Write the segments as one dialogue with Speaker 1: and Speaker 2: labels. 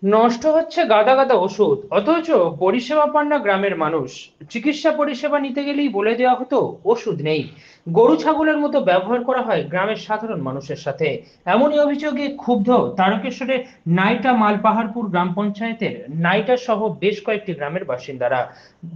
Speaker 1: নষ্ট হচ্ছে গাদা গাদা ওষুধ, অথচ পরিষেবা পান না গ্রামের মানুষ। চিকিৎসা পরিষেবা নিতে গেলেই বলে দেওয়া হতো ওষুধ নেই। গরু ছাগলের মতো ব্যবহার করা হয় গ্রামের সাধারণ মানুষের সাথে। এমনই অভিযোগে ক্ষুব্ধ তারকেশ্বরের নাইটা মালপাহাড়পুর গ্রাম পঞ্চায়েতের নাইটা সহ বেশ কয়েকটি গ্রামের বাসিন্দারা।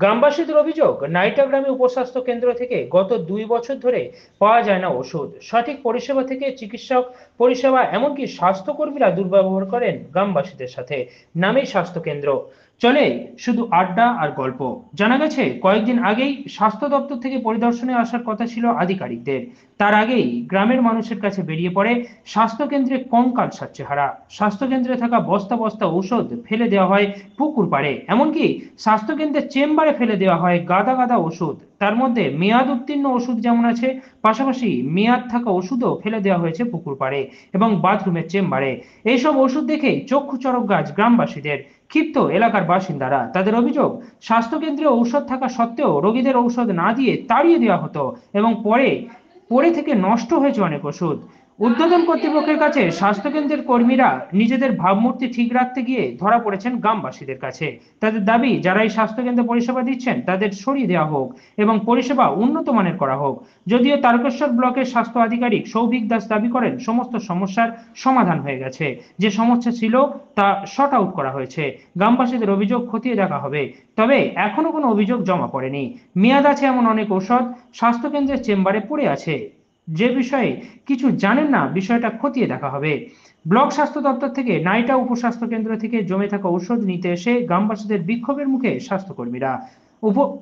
Speaker 1: গ্রামবাসীদের অভিযোগ, নাইটা গ্রামে উপস্বাস্থ্য কেন্দ্র থেকে গত 2 বছর ধরে পাওয়া যায় না ওষুধ, সঠিক পরিষেবা থেকে চিকিৎসক পরিষেবা, এমনকি স্বাস্থ্যকর্মীরা দুর্ব্যবহার করেন গ্রামবাসীদের সাথে। নামেই স্বাস্থ্য কেন্দ্র, চলে শুধু আড্ডা আর গল্প। জানা গেছে কয়েকদিন আগেই স্বাস্থ্য দপ্তর থেকে পরিদর্শনে আসার কথা ছিল আধিকারিকদের। তার আগেই গ্রামের মানুষের কাছে বেরিয়ে পড়ে স্বাস্থ্য কেন্দ্রে কঙ্কাল সাচ্চেহারা। স্বাস্থ্য কেন্দ্রে থাকা বস্তা বস্তা ঔষধ ফেলে দেওয়া হয় পুকুর পাড়ে, এমনকি স্বাস্থ্য কেন্দ্রের চেম্বারে ফেলে দেওয়া হয় গাদা গাদা ওষুধ। তার মধ্যে মেয়াদ উত্তীর্ণ ওষুধ যেমন আছে, পাশাপাশি মেয়াদ থাকা ওষুধও ফেলে দেওয়া হয়েছে পুকুর পাড়ে এবং বাথরুমের চেম্বারে। এইসব ওষুধ দেখে চক্ষু চড়ক গাছ গ্রামবাসীদের। ক্ষিপ্ত এলাকার বাসিন্দারা, তাদের অভিযোগ, স্বাস্থ্যকেন্দ্রে ঔষধ থাকা সত্ত্বেও রোগীদের ঔষধ না দিয়ে তাড়িয়ে দেওয়া হতো এবং পরে পরে থেকে নষ্ট হয়েছে অনেক ওষুধ। ঊর্ধ্বতন কর্তৃপক্ষের কাছে স্বাস্থ্যকেন্দ্রের কর্মীরা নিজেদের ভাবমূর্তি ঠিক রাখতে গিয়ে ধরা পড়েছেন গ্রামবাসীদের কাছে। তাদের দাবি, যারা এই স্বাস্থ্যকেন্দ্রে পরিষেবা দিচ্ছেন তাদের সরিয়ে দেওয়া হোক এবং পরিষেবা উন্নত মানের করা হোক। যদিও তারকেশ্বর ব্লকের স্বাস্থ্য আধিকারিক সৌভিক দাস দাবি করেন সমস্ত সমস্যার সমাধান হয়ে গেছে, যে সমস্যা ছিল তা শর্ট আউট করা হয়েছে। গ্রামবাসীদের অভিযোগ খতিয়ে দেখা হবে, তবে এখনো কোনো অভিযোগ জমা পড়েনি। মেয়াদ আছে এমন অনেক ঔষধ স্বাস্থ্যকেন্দ্রের চেম্বারে পড়ে আছে, যে বিষয়ে কিছু জানেন না, বিষয়টা খতিয়ে দেখা হবে। ব্লক স্বাস্থ্য দপ্তর থেকে নাইটা উপস্বাস্থ্য কেন্দ্র থেকে জমে থাকা ঔষধ নিতে এসে গ্রামবাসীদের বিক্ষোভের মুখে স্বাস্থ্যকর্মীরা।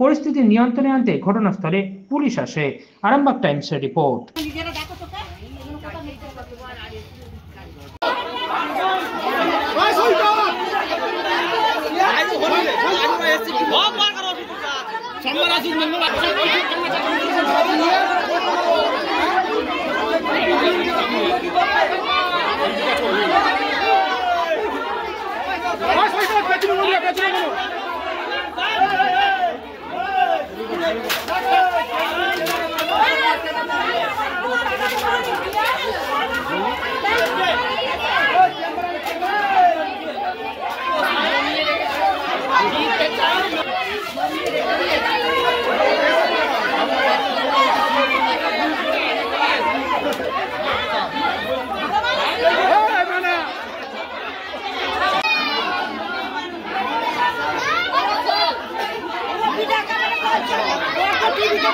Speaker 1: পরিস্থিতি নিয়ন্ত্রণে আনতে ঘটনাস্থলে পুলিশ আসে। আরামবাগ টাইমসের রিপোর্ট।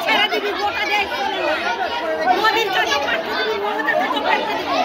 Speaker 2: ছেড়ে দিবি গোটা দেয় মোদির কাছে পাঠিয়ে দিবি মমতার কাছে পাঠিয়ে দিবি।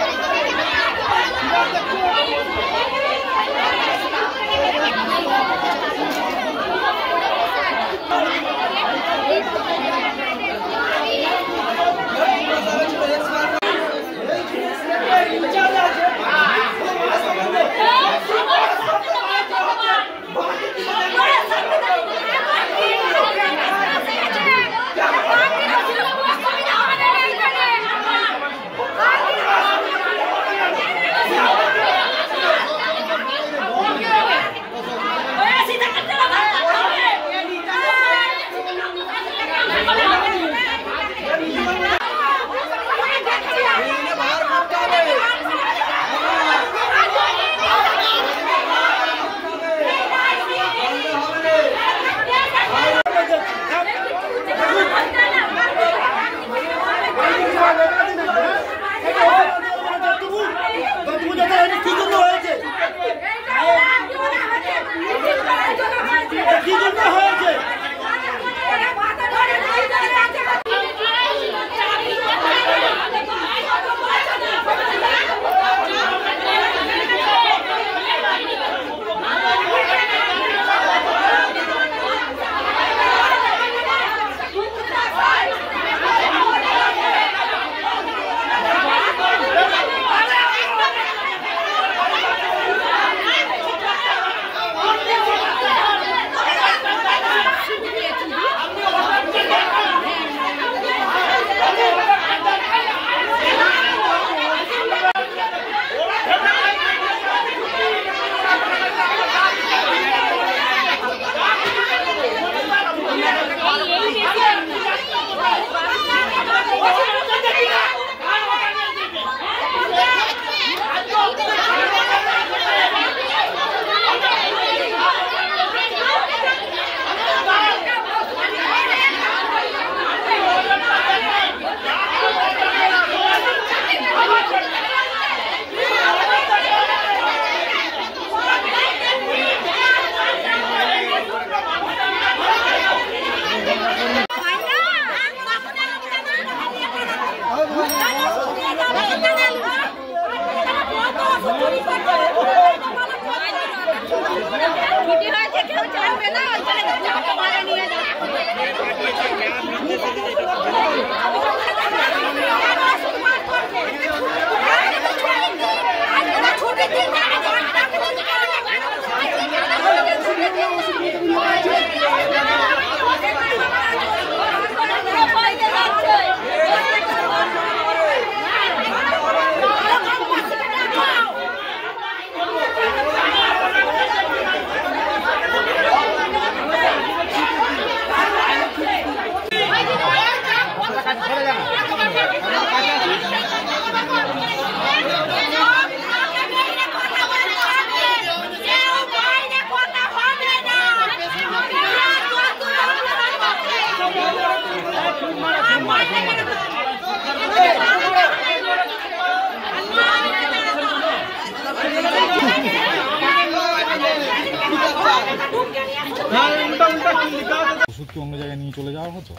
Speaker 3: কি অন্য জায়গায় নিয়ে চলে যাওয়া হতো?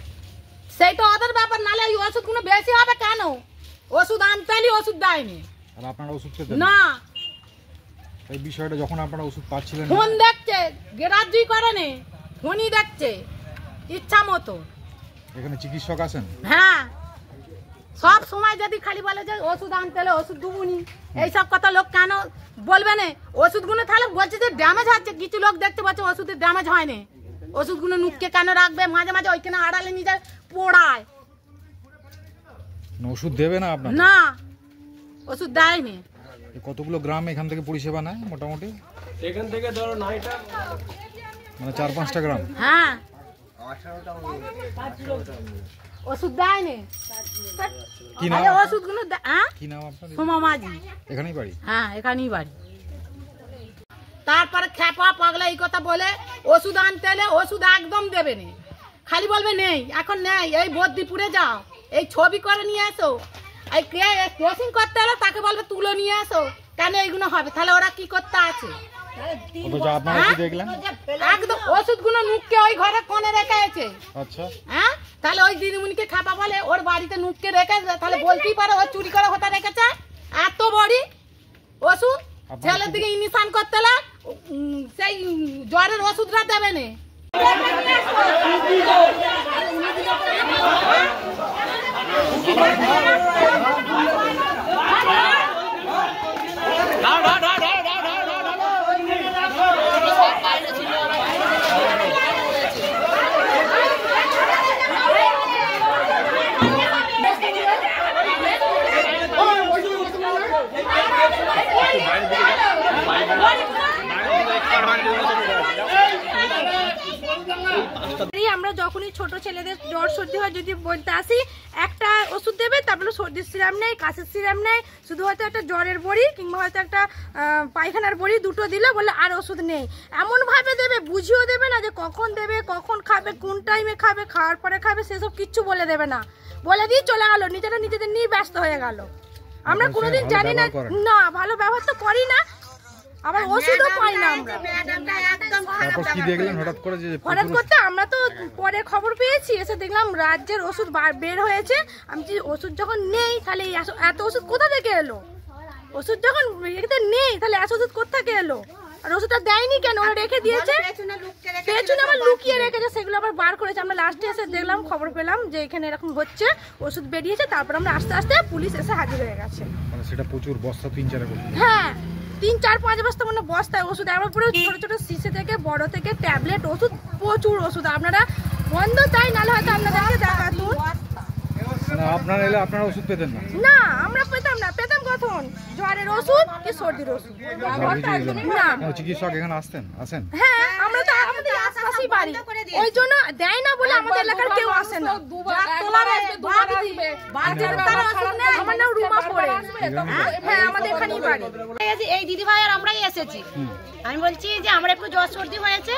Speaker 4: সেইটা ওদের ব্যাপার, নালে ওই ওষুধগুলো বেশি হবে কেন? ওষুধ আনতে হলে ওষুধ দেয়নি
Speaker 3: আর আপনারা ওষুধ পেতেন
Speaker 4: না।
Speaker 3: এই বিষয়টা যখন আপনারা ওষুধ পাচ্ছিলেন
Speaker 4: ফোন দেখছে, গ্রাহ্যই করেনি, ফোনই দেখছে ইচ্ছা মতো।
Speaker 3: এখানে চিকিৎসক আছেন?
Speaker 4: হ্যাঁ, সব সময় যদি খালি বলে যে ওষুধ আনতে হলে ওষুধ দুবুনি, এইসব কথা লোক কেন বলবে না? ওষুধগুলো তাহলে বলছে যে ড্যামেজ হচ্ছে, কিছু লোক দেখতে পাচ্ছে ওষুধের ড্যামেজ হয়নি, ওষুধগুলো নুককে কেন রাখবে? মাঝে মাঝে ওইখানে আড়ালে নিয়ে যায় পোড়ায়।
Speaker 3: ওষুধ দেবে না আপনার?
Speaker 4: না, ওষুধ দেয়নি।
Speaker 3: কতগুলো গ্রাম এখান থেকে পরিষেবা নেয় মোটামুটি?
Speaker 5: এখান থেকে ধরো 9টা,
Speaker 3: মানে 4-5টা গ্রাম।
Speaker 4: হ্যাঁ, ওষুধ দেয়নি।
Speaker 3: কি নাম?
Speaker 4: ওষুধগুলো
Speaker 3: কি নাম আপনার?
Speaker 4: সোমা মাঝি।
Speaker 3: এখানেই বাড়ি?
Speaker 4: হ্যাঁ, এখানেই বাড়ি। তারপরে খেপা পাগলা এই কথা বলে ওষুধ আনতে এলে ওষুধ একদম দেবে না, খালি বলবে নেই, এখন নেই, এই বদ্দিপুরে যাও, এই ছবি করে নিয়ে আসো, এই ক্রসিং করতে হলে তাকে বলবে তুলো নিয়ে আসো, কেন এইগুলো হবে? তাহলে ওরা কি করতে আছে?
Speaker 3: অথচ আপনারা কি দেখলেন?
Speaker 4: একদম ওষুধগুলো নুককে ওই ঘরে কোণে রেখে আছে।
Speaker 3: আচ্ছা,
Speaker 4: হ্যাঁ, তাহলে ওই দিদিমণিকে খাপা বলে ওর বাড়িতে নুককে রেখে, তাহলে বলতেই পারে ও চুরি করে হতে রেখেছে এত বড়ি ওষুধ। ছেলের দিকে ইনিশান করতে হলে সেই জ্বরের ওষুধটা দেবে না।
Speaker 2: আমরা যখনই ছোট ছেলেদের জ্বর সর্দি হয় যদি বলতে আসি একটা ওষুধ দেবে, তারপরে সর্দির সিরাপ নেই, কাশির সিরাপ নেই, শুধু হয়তো একটা জ্বরের বড়ি কিংবা হয়তো একটা পায়খানার বড়ি দুটো দিলে বলে আর ওষুধ নেই। এমনভাবে দেবে, বুঝিয়েও দেবে না যে কখন দেবে, কখন খাবে, কোন টাইমে খাবে, খাওয়ার পরে খাবে, সেসব কিচ্ছু বলে দেবে না, বলে দিয়ে চলে গেল, নিজেদের নিয়ে ব্যস্ত হয়ে গেল। আমরা কোনোদিন জানি না, না ভালো ব্যবহার তো করি না, আবার ওষুধও পাই না আমরা।
Speaker 3: তারপর কি দেখলেন হঠাৎ করে? যে
Speaker 2: হঠাৎ করতে আমরা তো পরে খবর পেয়েছি, এসে দেখলাম রাজ্যের ওষুধ বের হয়েছে। আমি যে ওষুধ যখন নেই তাহলে এত ওষুধ কোথা থেকে এলো? ওষুধ যখন এখানে নেই তাহলে এত ওষুধ কোথা থেকে এলো? আর ওষুধটা দেয়নি কেন? ওরা রেখে দিয়েছে, পেছনে আবার লুকিয়ে রেখেছে, সেগুলো আবার বার করেছে। আমরা লাস্টে এসে দেখলাম, খবর পেলাম যে এখানে এরকম হচ্ছে, ওষুধ বেরিয়েছে, তারপর আমরা আস্তে আস্তে পুলিশ এসে হাজির হয়ে গেছে।
Speaker 3: মানে সেটা প্রচুর বস্তা 3-4 করে।
Speaker 2: হ্যাঁ, 3-4-5 বস্তা মানে বস্তায় ওষুধ, আবার পুরো ছোট ছোট শিশে থেকে বড় থেকে ট্যাবলেট ওষুধ, প্রচুর ওষুধ। আপনারা বন্ধ চাই, নাহলে হয়তো আপনাদেরকে দেখাতুন।
Speaker 3: মানে আপনারা এলে আপনারা ওষুধ পেতেন না?
Speaker 2: না, আমরা পেতাম না। পেতাম কখন? জ্বরের ওষুধ কি সর্দির ওষুধ। না,
Speaker 3: চিকিৎসক এখানে আসেন?
Speaker 2: হ্যাঁ, আমরা তো আমাদের আশপাশেই বাড়ি, ওই জন্য দেয় না বলে আমাদের এলাকার কেউ আসে না। আমার নাম রুমা পড়ে। হ্যাঁ, আমাদের এখানেই বাড়ি।
Speaker 6: এই দিদি ভাই আর আমরাই এসেছি। আমি বলছি যে আমরা একটু জ্বর সর্দি হয়েছে,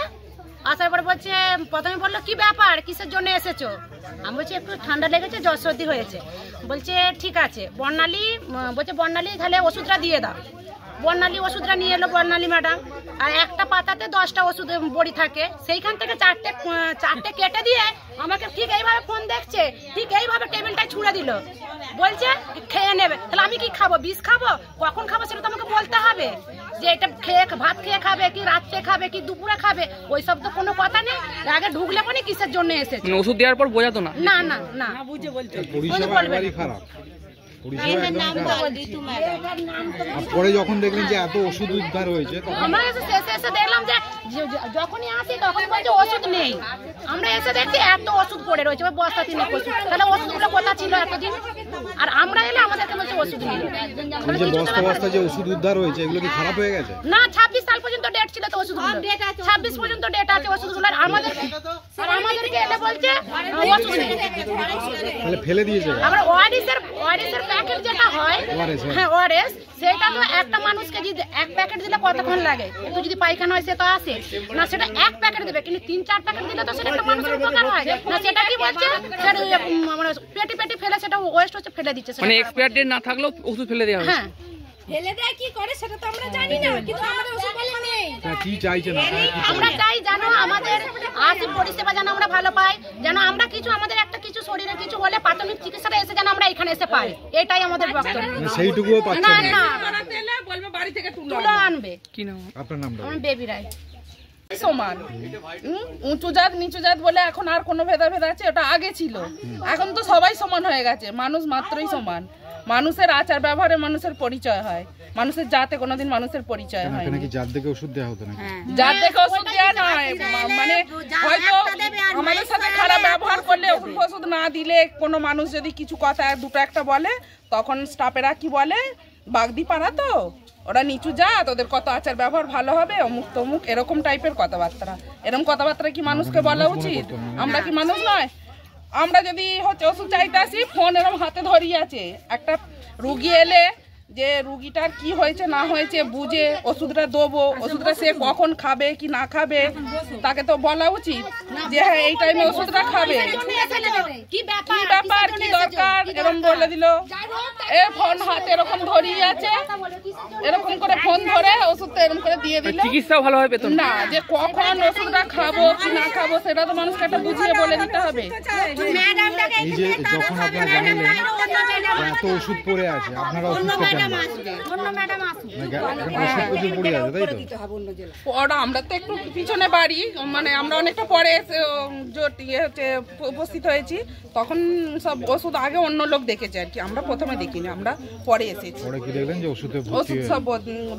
Speaker 6: আসার পর বলছে, প্রথমে বললো কি ব্যাপার, কিসের জন্য এসেছো? আমি বলছি একটু ঠান্ডা লেগেছে, জ্বর সর্দি হয়েছে। বলছে ঠিক আছে, বর্ণালী বলছে, বর্ণালী তাহলে ওষুধটা দিয়ে দাও। বর্ণালী ওষুধটা নিয়ে এলো বর্ণালী ম্যাডাম, আর একটা পাতাতে 10টা ওষুধ বড়ি থাকে, সেইখান থেকে চারটে কেটে দিয়ে আমাকে ঠিক এইভাবে ফোন দেখছে, ঠিক এইভাবে টেবিলটায় ছুঁড়ে দিল, বলছে খেয়ে নেবে। তাহলে আমি কি খাবো? বিষ খাবো? কখন খাবো সেটা তো আমাকে বলতে হবে, যে এটা খেয়ে ভাত খেয়ে খাবে, কি রাত্রে খাবে, কি দুপুরে খাবে, ওই সব তো কোনো কথা নেই। আগে ঢুকলে পরে কিসের জন্য এসেছে?
Speaker 5: ওষুধ দেওয়ার পর বোঝাতো না?
Speaker 6: না না না,
Speaker 3: পরিষেবা একেবারেই খারাপ। পরে যখন দেখলেন যে এত ওষুধ উদ্ধার হয়েছে,
Speaker 6: আমরা এসে দেখলাম যে যখনই আসি তখন বলছে ওষুধ নেই। আমরা এসে দেখছি এত ওষুধ পড়ে রয়েছে, বস্তা 3 ওষুধ। তাহলে ওষুধগুলো কোথা ছিল এতদিন? আর আমরা এলে আমাদেরকে বলছে ওষুধ নেই।
Speaker 3: বস্তা যে ওষুধ উদ্ধার হয়েছে, এগুলো কি খারাপ হয়ে গেছে?
Speaker 6: না, 26 সাল পর্যন্ত ডেট ছিল তো ওষুধগুলো, 26 পর্যন্ত ডেট আছে ওষুধগুলো। আর আমাদেরকে এলে বলছে ওষুধ নেই।
Speaker 3: তাহলে ফেলে দিয়েছে।
Speaker 6: আমরা ওআরএস এর প্যাকেট যেটা হয়, হ্যাঁ ওআরএস, সেটা তো একটা মানুষকে যদি এক প্যাকেট দিলে কতক্ষণ লাগে? একটু যদি পায়খানা হয় সে তো আসে না, সেটা এক প্যাকেট দেবে, কিন্তু 3-4 প্যাকেট দিলে তো সেটা একটা মানুষের উপকার হয় না। সেটা কি বলছে, পেটি ফেলে সেটা ওয়েস্ট হচ্ছে, ফেলে দিচ্ছে।
Speaker 5: মানে এক্সপায়ার ডেট না থাকলেও ওষুধ ফেলে দেওয়া হয়?
Speaker 6: হ্যাঁ,
Speaker 2: ফেলে দেয় কি করে সেটা তো আমরা জানি না, কিন্তু আমাদের ওষুধ বলে নেই।
Speaker 3: কি চাইছেন আপনারা? কি
Speaker 6: আমরা
Speaker 3: চাইছেন?
Speaker 6: চাই যেন আমাদের আসি পরিষেবা যেন আমরা ভালো পাই, যেন আমরা কিছু আমাদের একটা কিছু শরীরে কিছু হলে প্রাথমিক চিকিৎসাটা এসে যেন আমরা এখানে এসে পাই, এটাই আমাদের বক্তব্য।
Speaker 3: মানে সেইটুকুও
Speaker 6: না
Speaker 3: পাচ্ছেন না?
Speaker 6: না তুলো আনবে।
Speaker 5: কি নাম?
Speaker 3: আপনার নামটা
Speaker 6: আমার বেবি রায়।
Speaker 7: সমান উঁচু জাত নিচু জাত বলে এখন আর কোনো ভেদাভেদ আছে? ওটা আগে ছিল, এখন তো সবাই সমান হয়ে গেছে, মানুষ মাত্রই সমান। মানুষের আচার ব্যবহারে মানুষের পরিচয় হয়, মানুষের জাতে কোনোদিন মানুষের পরিচয় হয়
Speaker 3: এখানে কি জাত দেখে ওষুধ দেওয়া হতো নাকি?
Speaker 7: জাত দেখে ওষুধ দেওয়া নয়, মানে হয়তো আমাদের সাথে খারাপ ব্যবহার করলে ওষুধ না দিলে কোনো মানুষ যদি কিছু কথা দুটো একটা বলে, তখন স্টাফেরা কি বলে, বাগদি পাড়া তো ওরা নিচু জাত, ওদের কত আচার ব্যবহার ভালো হবে, অমুক তমুক এরকম টাইপের কথাবার্তা। এরকম কথাবার্তা কি মানুষকে বলা উচিত? আমরা কি মানুষ নয়? আমরা যদি হচ্ছে ওষুধ চাইতে আসি, ফোন এরকম হাতে ধরিয়ে আছে, একটা রুগী এলে যে রুগীটার কি হয়েছে না হয়েছে বুঝে ওষুধটা দেবো, ওষুধটা সে কখন খাবে কি না খাবে তাকে তো বলা উচিত যে হ্যাঁ এই টাইমে ওষুধটা খাবে, কি ব্যাপার কি দরকার এরকম বলে দিল। এ ফোন হাতে এরকম ধরিয়ে আছে, এরকম করে ফোন ধরে ওষুধটা এরকম করে দিয়ে দিল।
Speaker 5: চিকিৎসা ভালোভাবে পেত
Speaker 7: না, যে কখন ওষুধটা খাবো কি না খাবো সেটা তো মানুষকে একটা বুঝিয়ে বলে দিতে হবে।
Speaker 3: এই যে যখন আপনারা জানলেন এত ওষুধ পড়ে আছে, আপনারা ওষুধ পেতেন না, ওষুধ প্রচুর পড়ে আছে, তাই তো?
Speaker 7: ওরা আমরা তো একটু পিছনে বাড়ি, মানে আমরা অনেকটা পরে এসে উপস্থিত হয়েছি, তখন সব ওষুধ আগে অন্য লোক দেখেছে আর কি, আমরা প্রথমে দেখিনি, আমরা পরে এসেছি।
Speaker 3: পরে কি দেখলেন যে ওষুধে ভর্তি
Speaker 7: ওষুধ সব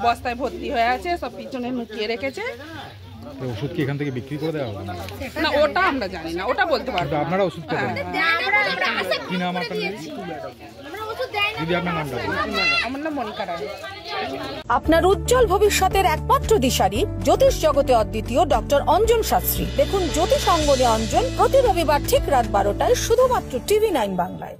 Speaker 7: বস্তায় ভর্তি হয়ে আছে, সব পিছনে লুকিয়ে রেখেছে।
Speaker 3: ওষুধ কি এখান থেকে বিক্রি করে দেওয়া হবে?
Speaker 7: না ওটা আমরা জানি না, ওটা বলতে পারবো
Speaker 3: কিন্তু
Speaker 7: না।
Speaker 3: আপনারা ওষুধ পেতেন না? কি নাম আপনার? দিদি আপনার নামটা বলুন।
Speaker 7: আমার নাম মনিকা রায়।
Speaker 8: আপনার উজ্জ্বল ভবিষ্যতের একমাত্র দিশারি জ্যোতিষ জগতে অদ্বিতীয় ডক্টর অঞ্জন শাস্ত্রী। দেখুন জ্যোতিষ অঙ্গনে অঞ্জন প্রতি রবিবার ঠিক রাত 12টায় শুধুমাত্র TV9 বাংলায়।